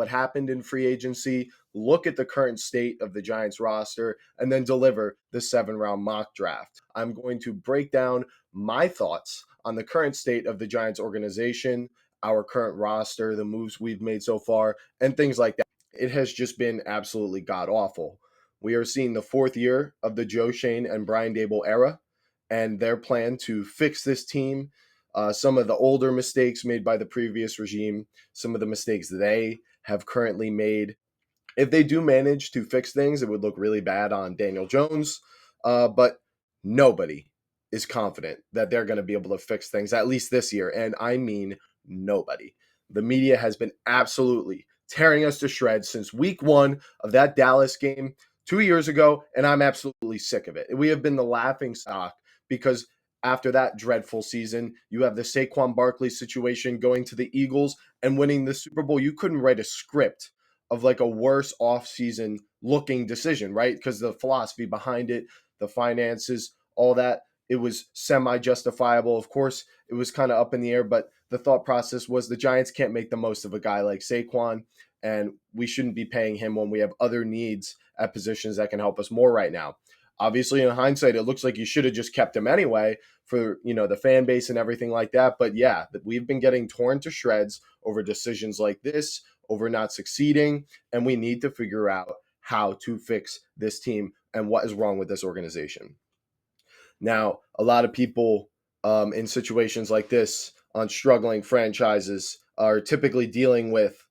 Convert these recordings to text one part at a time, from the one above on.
what happened in free agency, look at the current state of the Giants roster, and then deliver the 7 round mock draft. I'm going to break down my thoughts on the current state of the Giants organization, our current roster, the moves we've made so far, and things like that. It has just been absolutely god awful. We are seeing the fourth year of the Joe Schoen and Brian Daboll era, and their plan to fix this team. Some of the older mistakes made by the previous regime, some of the mistakes they have currently made. If they do manage to fix things, it would look really bad on Daniel Jones, but nobody is confident that they're going to be able to fix things, at least this year. And I mean, nobody. The media has been absolutely tearing us to shreds since week one of that Dallas game 2 years ago, and I'm absolutely sick of it. We have been the laughing stock because after that dreadful season, you have the Saquon Barkley situation going to the Eagles and winning the Super Bowl. You couldn't write a script of like a worse offseason looking decision, right? Because the philosophy behind it, the finances, all that, it was semi justifiable. Of course, it was kind of up in the air, but the thought process was the Giants can't make the most of a guy like Saquon, and we shouldn't be paying him when we have other needs at positions that can help us more right now. Obviously, in hindsight, it looks like you should have just kept him anyway for the fan base and everything like that. But yeah, we've been getting torn to shreds over decisions like this, over not succeeding, and we need to figure out how to fix this team and what is wrong with this organization. Now, a lot of people in situations like this on struggling franchises are typically dealing with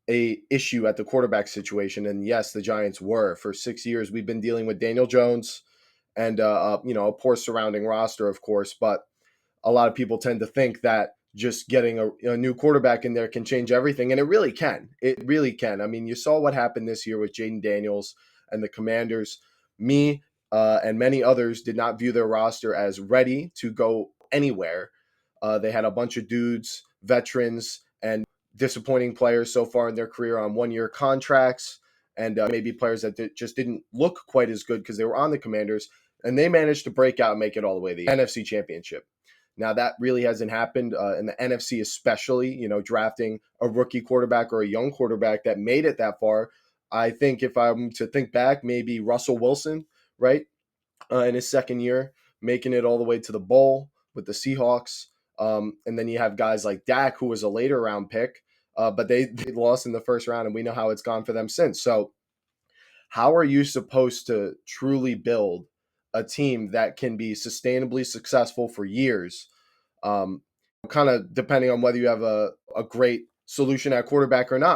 a issue at the quarterback situation. And yes, the Giants were. For 6 years, we've been dealing with Daniel Jones and a poor surrounding roster, of course. But a lot of people tend to think that just getting a new quarterback in there can change everything, and it really can. It really can. I mean, you saw what happened this year with Jaden Daniels and the Commanders. Me and many others did not view their roster as ready to go anywhere. They had a bunch of dudes, veterans, and disappointing players so far in their career on one-year contracts, and maybe players that just didn't look quite as good because they were on the Commanders, and they managed to break out and make it all the way to the NFC Championship. Now, that really hasn't happened in the NFC, especially, drafting a rookie quarterback or a young quarterback that made it that far. I think if I'm to think back, maybe Russell Wilson, right, in his second year, making it all the way to the bowl with the Seahawks. And then you have guys like Dak, who was a later round pick, but they lost in the first round, and we know how it's gone for them since. So how are you supposed to truly build a team that can be sustainably successful for years? Kind of depending on whether you have a great solution at quarterback or not,